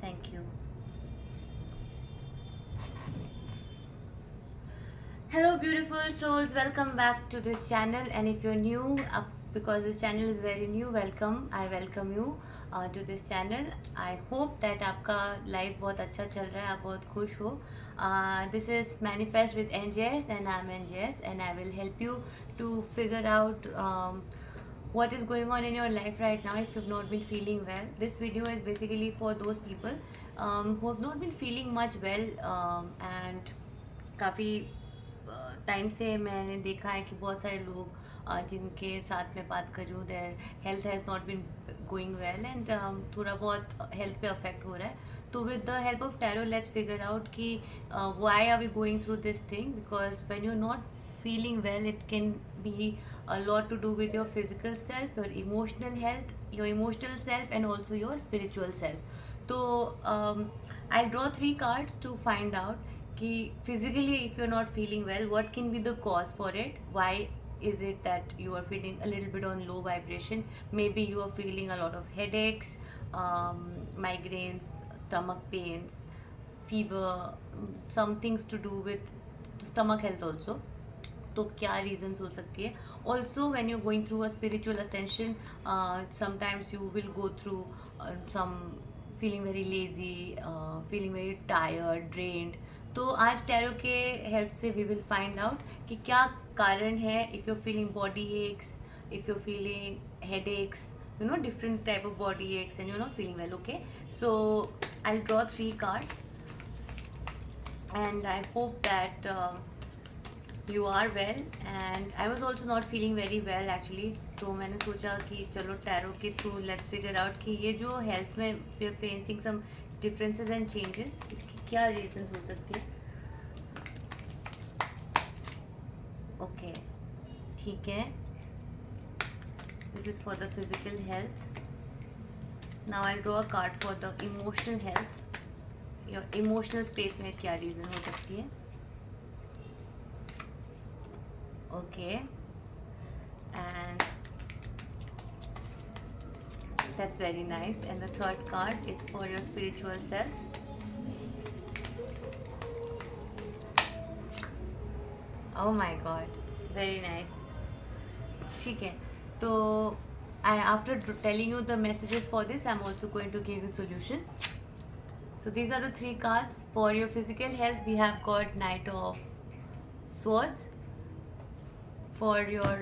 Thank you. Hello, beautiful souls. Welcome back to this channel. And if you're new, because this channel is very new, welcome. I welcome you to this channel. I hope that आपका life बहुत अच्छा चल रहा है, आप बहुत खुश हो. This is Manifest with NJS, and I'm NJS, and I will help you to figure out what is going on in your life right now if you've not been feeling well. This video is basically for those people who have not been feeling much well, and काफ़ी time से मैंने देखा है कि बहुत सारे लोग जिनके साथ मैं बात कर रही हूँ, their health has not been going well and थोड़ा बहुत हेल्थ पे अफेक्ट हो रहा है. तो with the help of tarot let's figure out कि why are we going through this thing, because when you not feeling well, it can be a lot to do with your physical self, your emotional health, your emotional self, and also your spiritual self. So I'll draw 3 cards to find out कि physically if you're not feeling well, what can be the cause for it. Why is it that you are feeling a little bit on low vibration? Maybe you are feeling a lot of headaches, migraines, stomach pains, fever, some things to do with stomach health also. तो क्या reasons हो सकती है. Also when you going through a spiritual ascension, sometimes you will go through some feeling very lazy, feeling very tired, drained. तो आज tarot के help से we will find out कि क्या कारण है. If you feeling body aches, if you feeling head x, you know, different type of body aches and you're not feeling well. Okay, so I'll draw 3 cards and I hope that you are well. And I was also not feeling very well actually. तो मैंने सोचा कि चलो tarot के through let's figure out कि ये जो health में we are facing some differences and changes, इसकी क्या रीजंस हो सकती है. ओके, ठीक है. This is for the physical health. Now I draw a card for the emotional health. Your emotional space में क्या रीज़न हो सकती है. Okay, and that's very nice. And the third card is for your spiritual self. Oh my god, very nice. ठीक है. तो after telling you the messages for this, I'm also going to give you solutions. So these are the 3 cards. For your physical health, we have got Knight of Swords. For your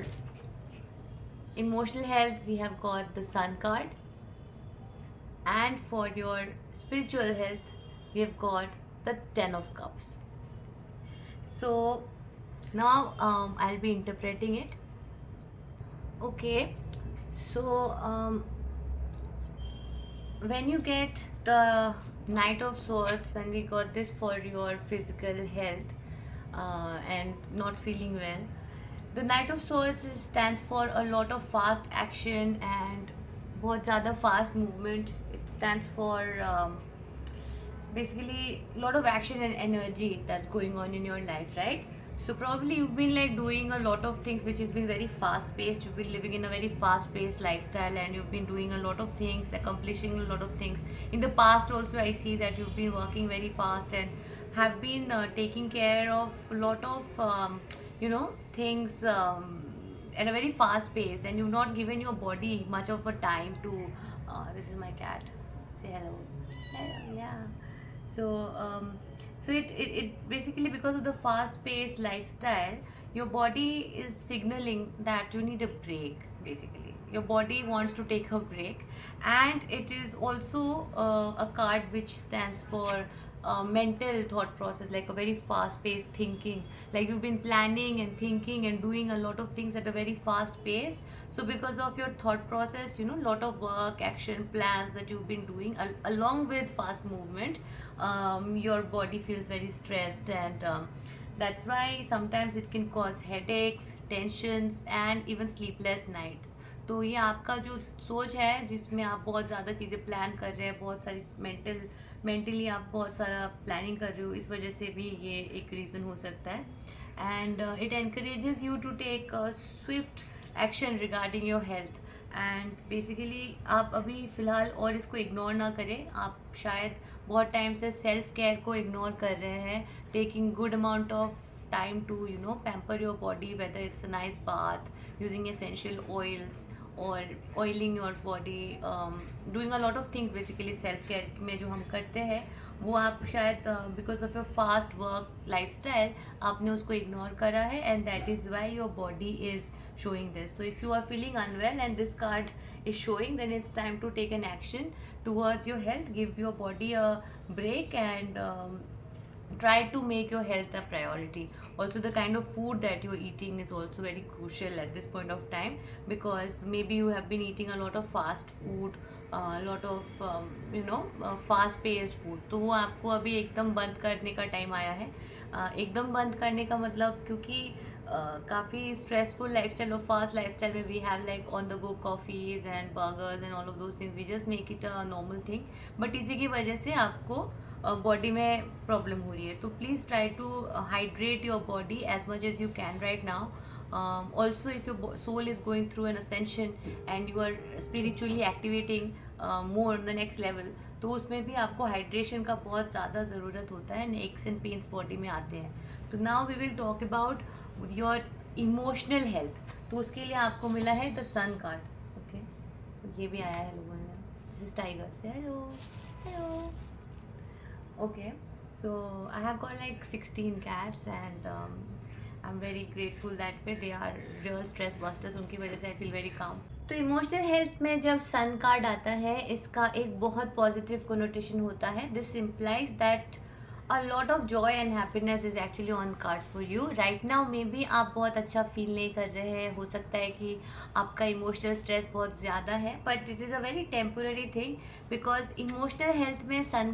emotional health, we have got the Sun card. And for your spiritual health, we have got the 10 of Cups. So now I'll be interpreting it. Okay, so when you get the Knight of Swords, when we got this for your physical health and not feeling well, the Knight of Swords stands for a lot of fast action and बहुत ज़्यादा fast movement. It stands for basically a lot of action and energy that's going on in your life, right? So probably you've been like doing a lot of things which has been very fast paced. You've been living in a very fast paced lifestyle and you've been doing a lot of things, accomplishing a lot of things. In the past also I see that you've been working very fast and have been taking care of a lot of things at a very fast pace, and you've not given your body much of a time to this is my cat. Say hello. Hello, yeah. So it basically, because of the fast paced lifestyle, your body is signaling that you need a break. Basically your body wants to take a break, and it is also a card which stands for mental thought process, like a very fast paced thinking, like you've been planning and thinking and doing a lot of things at a very fast pace. So because of your thought process, you know, lot of work, action, plans that you've been doing along with fast movement, your body feels very stressed, and that's why sometimes it can cause headaches, tensions, and even sleepless nights. तो ये आपका जो सोच है जिसमें आप बहुत ज़्यादा चीज़ें प्लान कर रहे हैं, बहुत सारी मेंटली आप बहुत सारा प्लानिंग कर रहे हो, इस वजह से भी ये एक रीज़न हो सकता है. And it encourages you to take swift action regarding your health, and basically आप अभी फ़िलहाल और इसको इग्नोर ना करें. आप शायद बहुत टाइम से सेल्फ केयर को इग्नोर कर रहे हैं, taking good amount of time to pamper your body, whether it's a nice bath, using essential oils, or oiling your body, doing a lot of things basically self care में जो हम करते हैं वो आप शायद because of your fast work lifestyle आपने उसको इग्नोर करा है, and that is why your body is showing this. So if you are feeling unwell and this card is showing, then it's time to take an action towards your health. Give your body a break and try to make your health a priority. Also, the kind of food that you're eating is also very crucial at this point of time, because maybe you have been eating a lot of fast food, a lot of fast paced food. तो वो आपको अभी एकदम बंद करने का time आया है. एकदम बंद करने का मतलब, क्योंकि काफ़ी स्ट्रेसफुल लाइफस्टाइल और फास्ट लाइफस्टाइल में we have like on the go coffees and burgers and all of those things, we just make it a normal thing. But इसी की वजह से आपको बॉडी में प्रॉब्लम हो रही है. तो please try to hydrate your body as much as you can right now. Also, if your soul is going through an ascension and you are spiritually activating more on the next level, तो उसमें भी आपको hydration का बहुत ज़्यादा ज़रूरत होता है. एक्स एंड पेन्स बॉडी में आते हैं. तो now we will talk about your emotional health. तो उसके लिए आपको मिला है द सन कार्ड. ओके, ये भी आया है लोगों ने. दिस इज टाइगर से hello hello. Okay, so I have got like 16 cats and I'm very grateful that way. They are real stress busters. उनकी वजह से I feel very calm. तो इमोशनल हेल्थ में जब सन कार्ड आता है, इसका एक बहुत पॉजिटिव कोनोटेशन होता है. This implies that a lot of joy and happiness is actually on cards for you right now. May be आप बहुत अच्छा फील नहीं कर रहे हैं. हो सकता है कि आपका इमोशनल स्ट्रेस बहुत ज़्यादा है, but it is a very temporary thing, because emotional health में सन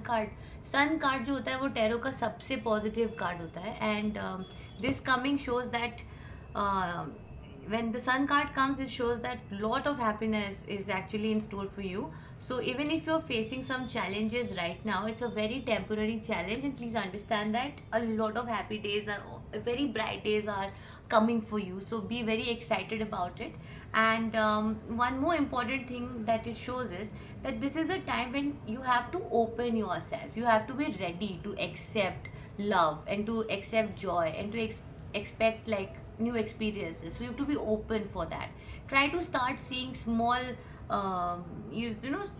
कार्ड जो होता है वो टैरो का सबसे पॉजिटिव कार्ड होता है. And this coming shows that when the sun card comes, it shows that lot of happiness is actually in store for you. So even if you're facing some challenges right now, it's a very temporary challenge, and please understand that a lot of happy days are very bright days are coming for you. So be very excited about it. And one more important thing that it shows is that this is a time when you have to open yourself. You have to be ready to accept love and to accept joy and to expect like new experiences. So you have to be open for that. Try to start seeing small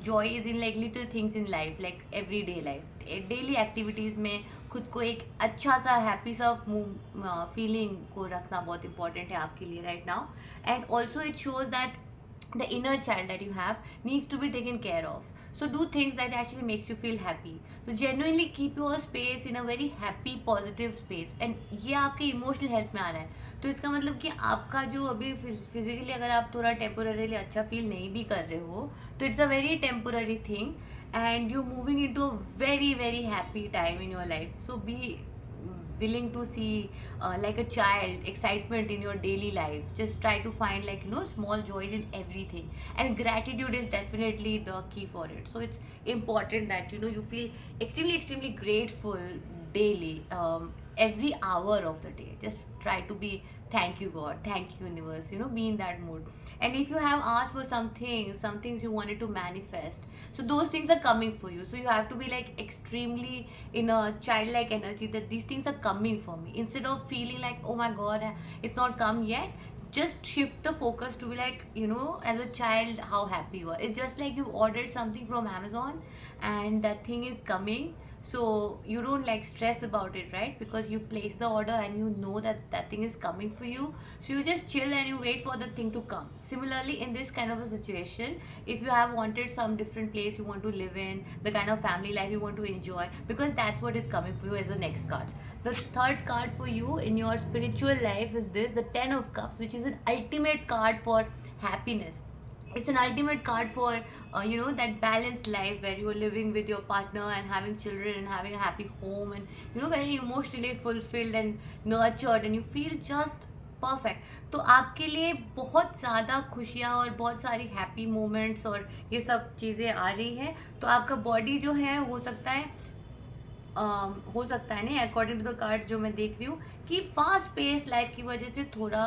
joys in like little things in life, like everyday life, daily activities में खुद को एक अच्छा सा happy सा feeling को रखना बहुत इंपॉर्टेंट है आपके लिए right now. And also it shows that the inner child that you have needs to be taken care of. So do things that actually makes you feel happy. So genuinely keep your space in a very happy positive space. And ये आपके emotional health में आ रहा है. तो इसका मतलब कि आपका जो अभी फिजिकली अगर आप थोड़ा टेम्पोररीली अच्छा फील नहीं भी कर रहे हो, तो it's a very temporary thing and you moving in to a very very happy time in your life. So be willing to see like a child excitement in your daily life. Just try to find like small joys in everything, and gratitude is definitely the key for it. So it's important that you feel extremely grateful daily, every hour of the day. Just try to be thank you God, thank you universe, be in that mood. And if you have asked for some things you wanted to manifest, so those things are coming for you. So you have to be like extremely in a childlike energy that these things are coming for me, instead of feeling like oh my God, it's not come yet. Just shift the focus to be like as a child how happy you are. It's just like you ordered something from Amazon and that thing is coming, so you don't like stress about it, right? Because you place the order and you know that that thing is coming for you, so you just chill and you wait for the thing to come. Similarly, in this kind of a situation, if you have wanted some different place you want to live in, the kind of family life you want to enjoy, because that's what is coming for you as the next card. The third card for you in your spiritual life is this, the Ten of Cups, which is an ultimate card for happiness. It's an ultimate card for that balanced life where you're living with your partner and having children and having a happy home and very emotionally fulfilled and nurtured and you feel just perfect. तो आपके लिए बहुत ज़्यादा खुशियाँ और बहुत सारी happy moments और ये सब चीज़ें आ रही हैं. तो आपका बॉडी जो है हो सकता है नहीं, अकॉर्डिंग टू द कार्ड्स जो मैं देख रही हूँ, कि फास्ट पेस लाइफ की वजह से थोड़ा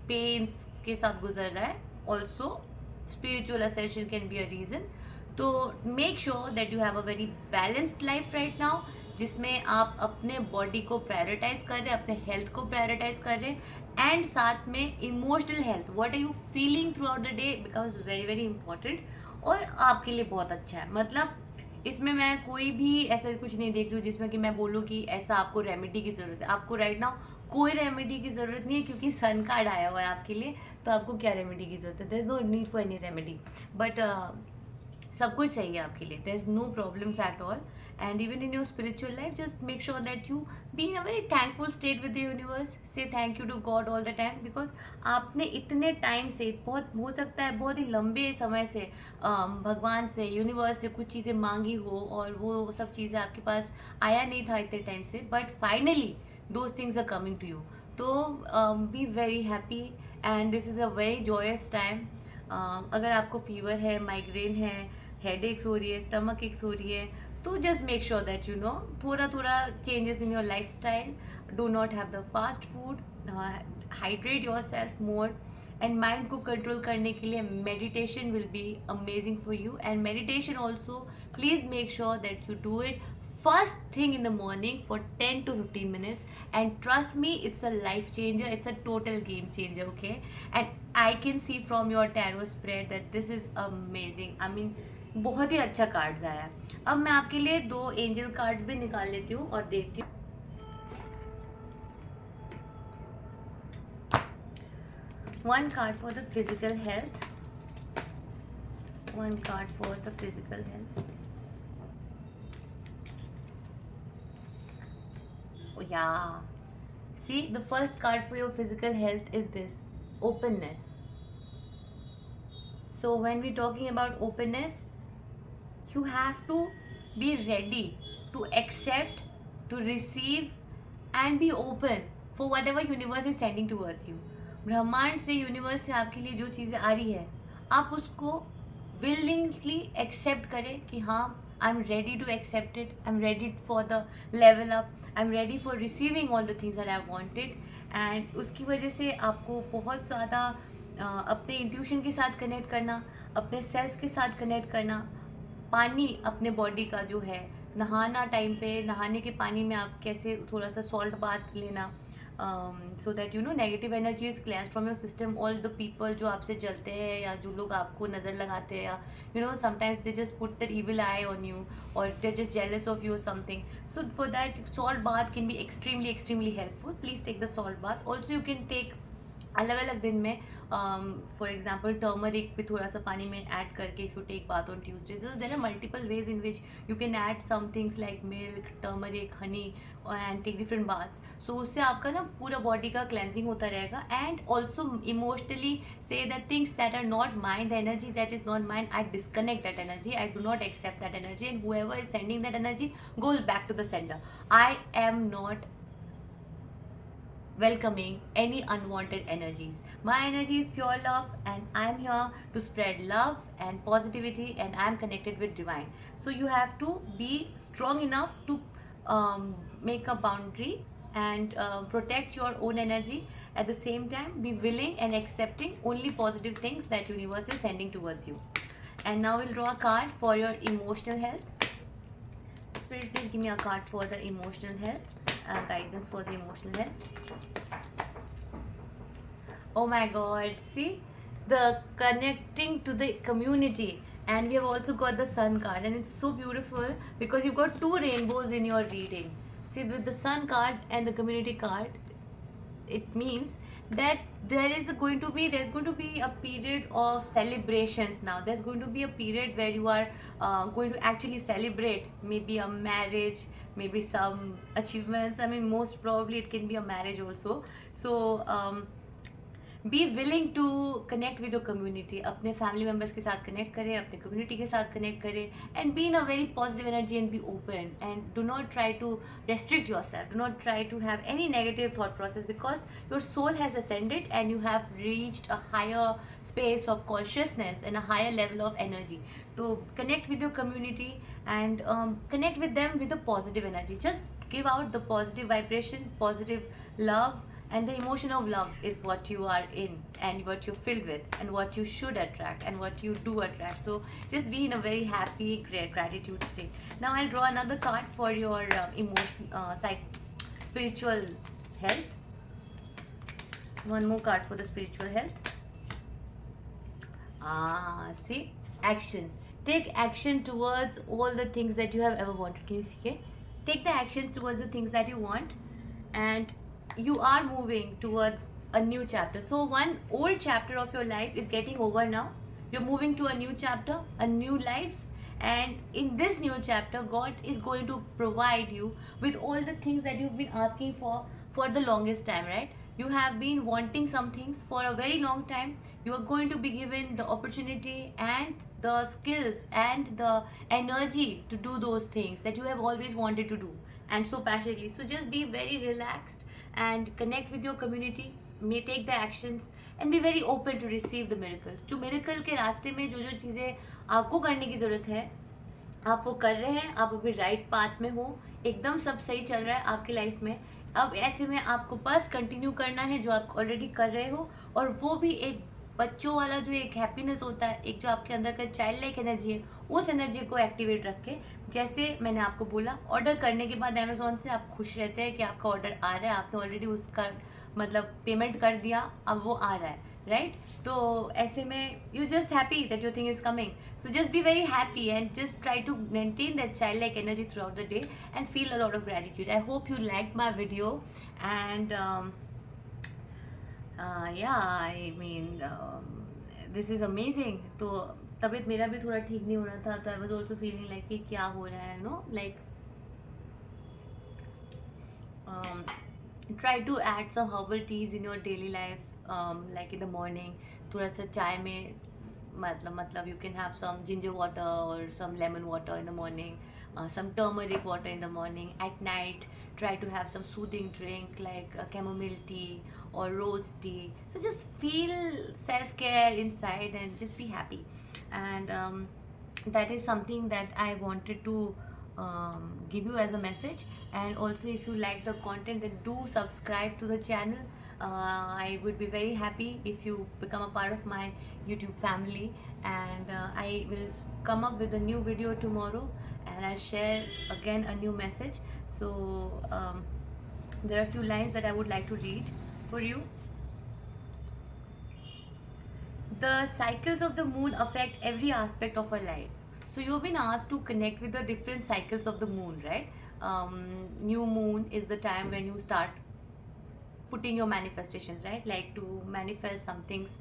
पेन्स के साथ गुजर रहा है. also spiritual ascension can be a reason. तो make sure that you have a very balanced life right now, जिसमें आप अपने बॉडी को प्रायोरिटाइज कर रहे हैं, अपने हेल्थ को प्रायोरिटाइज कर रहे हैं, एंड साथ में emotional health, what are you feeling throughout the day, because very very important और आपके लिए बहुत अच्छा है. मतलब इसमें मैं कोई भी ऐसा कुछ नहीं देख रही हूँ जिसमें कि मैं बोलूँ कि ऐसा आपको रेमेडी की ज़रूरत है. आपको राइट नाउ कोई रेमेडी की ज़रूरत नहीं है, क्योंकि सन कार्ड आया हुआ है आपके लिए. तो आपको क्या रेमेडी की ज़रूरत है? There is no need for any remedy. But सब कुछ सही है आपके लिए. There is no problems at all. And even in your spiritual life, just make sure that you be in a very thankful state with the universe. Say thank you to God all the time, because आपने इतने time से, बहुत हो सकता है बहुत ही लंबे समय से भगवान से, यूनिवर्स से कुछ चीज़ें मांगी हो और वो सब चीज़ें आपके पास आया नहीं था इतने टाइम से, but finally those things are coming to you. तो be very happy and this is a very joyous time. अगर आपको फीवर है, माइग्रेन है, हेड एक्स हो रही है, स्टमक एक्स हो रही है, तो just make sure that you know थोड़ा थोड़ा changes in your life style. Do not have the fast food, hydrate your self more. And mind को कंट्रोल करने के लिए meditation will be amazing for you. And meditation also please make sure that you do it first thing in the morning for 10 to 15 minutes, and trust me, it's a life changer, it's a total game changer. Okay, and I can see from your tarot spread that this is amazing. I mean, बहुत ही अच्छा cards आया है. अब मैं आपके लिए 2 angel cards भी निकाल लेती हूँ और देखती हूँ. One card for the physical health, one card for the physical health. Oh yeah. See, the first card for your physical health is this: openness. So when we're talking about openness, you have to be ready to accept, to receive and be open for whatever universe is sending towards you. ब्रह्मांड से, universe से आपके लिए जो चीज़ें आ रही है, आप उसको विलिंगली एक्सेप्ट करें कि हाँ, I am ready to accept it, I am ready for the level up, I am ready for receiving all the things that I wanted. And उसकी वजह से आपको बहुत ज़्यादा अपने इंट्यूशन के साथ कनेक्ट करना, अपने सेल्फ के साथ कनेक्ट करना. पानी अपने बॉडी का जो है, नहाना, टाइम पे नहाने के पानी में आप कैसे थोड़ा सा सॉल्ट बाथ लेना, so that you know negative energy is cleared from your system. All the people जो आपसे जलते हैं या जो लोग आपको नज़र लगाते हैं, या you know sometimes they just put that evil eye on you और they just jealous of you something. So for that salt bath can be extremely extremely helpful. Please take the salt bath. Also you can take अलग अलग दिन में, for example turmeric भी थोड़ा सा पानी में ऐड करके, if you take bath on Tuesday. So there are multiple ways in which you can add some things like milk, turmeric, honey and take different baths. So उससे आपका ना पूरा बॉडी का क्लेंजिंग होता रहेगा. एंड ऑल्सो इमोशनली से that things that are not mind, the energy that is not mind, I disconnect that energy, I do not accept that energy, and whoever is sending that energy goes back to the sender. I am not welcoming any unwanted energies. My energy is pure love, and I am here to spread love and positivity, and I am connected with divine. So you have to be strong enough to make a boundary and protect your own energy. At the same time, be willing and accepting only positive things that universe is sending towards you. And now we'll draw a card for your emotional health. Spirit, please give me a card for the emotional health. Guidance for the emotional health. Oh my god, see, the connecting to the community, and we have also got the sun card, and it's so beautiful because you've got 2 rainbows in your reading. See, with the sun card and the community card, it means that there's going to be a period of celebrations. Now there's going to be a period where you are going to actually celebrate maybe a marriage, maybe some achievements. I mean, most probably it can be a marriage also. So be willing to connect with your community. अपने family members के साथ connect करें, अपने community के साथ connect करें, and be in a very positive energy and be open, and do not try to restrict yourself, do not try to have any negative thought process, because your soul has ascended and you have reached a higher space of consciousness and a higher level of energy. So connect with your community and connect with them with a positive energy. Just give out the positive vibration, positive love, And the emotion of love is what you are in and what you're filled with and what you should attract and what you do attract. So just be in a very happy, great gratitude state. Now I'll draw another card for your spiritual health. One more card for the spiritual health. See, action. Take action towards all the things that you have ever wanted. Can you see it? Take the actions towards the things that you want, and you are moving towards a new chapter. So one old chapter of your life is getting over now. You're moving to a new chapter, a new life, and in this new chapter, God is going to provide you with all the things that you've been asking for the longest time, right? You have been wanting some things for a very long time. You are going to be given the opportunity and the skills and the energy to do those things that you have always wanted to do, and so passionately. So just be very relaxed and connect with your community, may take the actions and be very open to receive the miracles. जो miracle के रास्ते में जो जो चीज़ें आपको करने की ज़रूरत है, आप वो कर रहे हैं, आप अभी राइट पाथ में हो, एकदम सब सही चल रहा है आपकी लाइफ में. अब ऐसे में आपको बस कंटिन्यू करना है जो आप ऑलरेडी कर रहे हो, और वो भी एक बच्चों वाला जो एक हैप्पीनेस होता है, एक जो आपके अंदर का चाइल्ड लाइक एनर्जी है, उस एनर्जी को एक्टिवेट रख के, जैसे मैंने आपको बोला, ऑर्डर करने के बाद अमेजोन से आप खुश रहते हैं कि आपका ऑर्डर आ रहा है, आपने ऑलरेडी उसका मतलब पेमेंट कर दिया, अब वो आ रहा है, राइट? तो ऐसे में you just happy that your thing is coming. So just be very happy and just try to maintain that child like energy throughout the day and feel a lot of gratitude. I hope you like my video and I mean this is amazing. तो तबीयत मेरा भी थोड़ा ठीक नहीं हो रहा था, तो आई वॉज ऑल्सो फीलिंग लाइक कि क्या हो रहा है, know like try to add some herbal teas in your daily life, like in the morning थोड़ा सा चाय में मतलब you can have some ginger water or some lemon water in the morning, some turmeric water in the morning. At night try to have some soothing drink like a chamomile tea or rose tea. So just feel self-care inside and just be happy. And that is something that I wanted to give you as a message. And also, if you like the content, then do subscribe to the channel. I would be very happy if you become a part of my YouTube family. And I will come up with a new video tomorrow, and I'll share again a new message. So there are a few lines that I would like to read for you. The cycles of the moon affect every aspect of our life. So you've been asked to connect with the different cycles of the moon, right? New moon is the time when you start putting your manifestations, right? Like to manifest some things,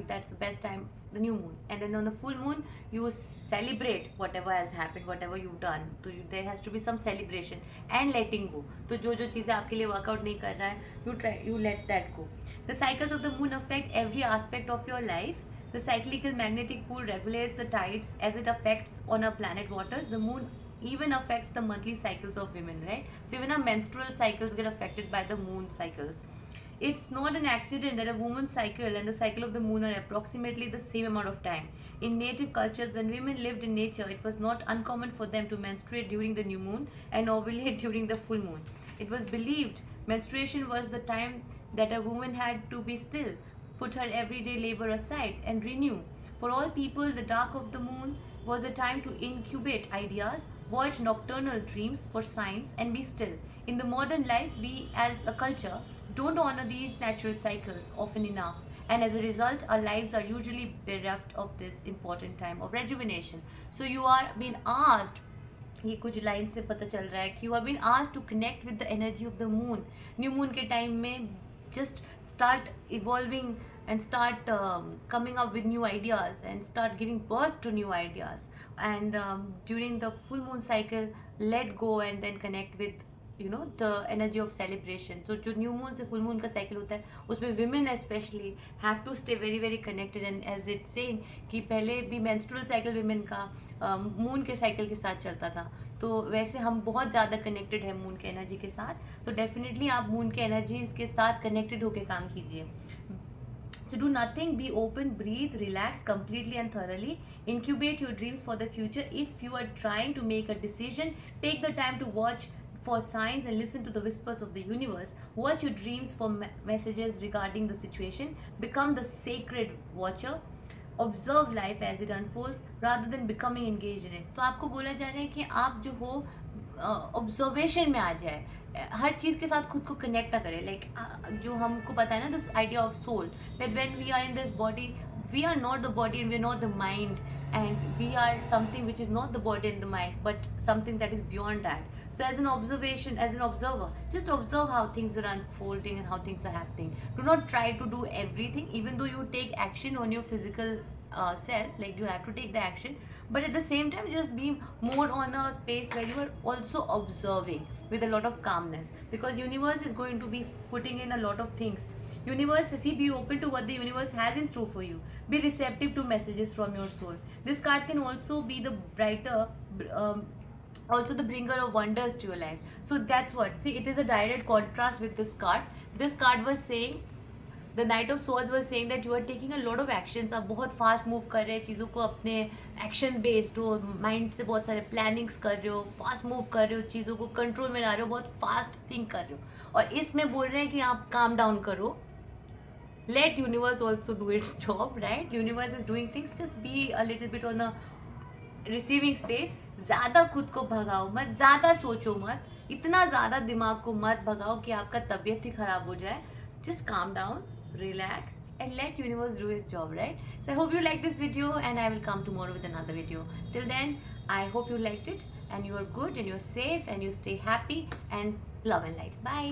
that's the best time, the new moon. And then on the full moon, you celebrate whatever has happened, whatever you've done. So there has to be some celebration and letting go. तो जो चीज़ें आपके लिए workout नहीं कर रहा है, you let that go. The cycles of the moon affect every aspect of your life. The cyclical magnetic pole regulates the tides as it affects on our planet waters. The moon even affects the monthly cycles of women, right? So even our menstrual cycles get affected by the moon cycles. It's not an accident that a woman's cycle and the cycle of the moon are approximately the same amount of time. In native cultures, when women lived in nature, it was not uncommon for them to menstruate during the new moon and ovulate during the full moon. It was believed menstruation was the time that a woman had to be still, put her everyday labor aside, and renew. For all people, the dark of the moon was a time to incubate ideas, watch nocturnal dreams for signs, and be still. In the modern life, we as a culture don't honor these natural cycles often enough, and as a result, our lives are usually bereft of this important time of rejuvenation. So you are being asked, ये कुछ line से पता चल रहा है कि you have been asked to connect with the energy of the moon. New moon के time में just start evolving and start coming up with new ideas and start giving birth to new ideas. And during the full moon cycle, let go and then connect with the energy of celebration. So जो new moon से full moon का cycle होता है, उसमें women especially have to stay very very connected. And as it's saying कि पहले भी menstrual cycle women का moon के cycle के साथ चलता था, तो वैसे हम बहुत ज़्यादा connected है moon के energy के साथ. तो definitely आप moon के energies के साथ connected होके काम कीजिए. So do nothing, be open, breathe, relax completely and thoroughly. Incubate your dreams for the future. If you are trying to make a decision, take the time to watch for signs and listen to the whispers of the universe. Watch your dreams for messages regarding the situation. Become the sacred watcher. Observe life as it unfolds rather than becoming engaged in it. तो आपको बोला जा रहा है कि आप जो हो ऑब्जर्वेशन में आ जाए, हर चीज़ के साथ खुद को कनेक्ट ना करें. लाइक जो हमको पता है ना, this idea of soul, that when we are in this body, we are not the body and we are not the mind, and we are something which is not the body and the mind but something that is beyond that. So as an observation, as an observer, just observe how things are unfolding and how things are happening. Do not try to do everything, even though you take action on your physical self, like you have to take the action, but at the same time just be more on a space where you are also observing with a lot of calmness, because universe is going to be putting in a lot of things. Universe, see, be open to what the universe has in store for you. Be receptive to messages from your soul. This card can also be the brighter, also the bringer of wonders to your life. So that's what, see, it is a direct contrast with this card. This card was saying, the knight of souls was saying that you are taking a lot of actions. आप बहुत fast move कर रहे हैं, चीज़ों को अपने action based हो, mind से बहुत सारे प्लानिंग्स कर रहे हो, फास्ट मूव कर रहे हो, चीज़ों को कंट्रोल में ला रहे हो, बहुत फास्ट थिंक कर रहे हो. और इसमें बोल रहे हैं कि आप काम डाउन करो. Let universe also do its job, right? Universe is doing things, just be a little bit on the receiving space. ज़्यादा खुद को भगाओ मत, ज़्यादा सोचो मत, इतना ज़्यादा दिमाग को मत भगाओ कि आपका तबीयत ही ख़राब हो जाए. Just calm down, relax, and let universe do its job, right? So I hope you like this video, and I will come tomorrow with another video. Till then, I hope you liked it and you are good and you're safe and you stay happy, and love and light. Bye.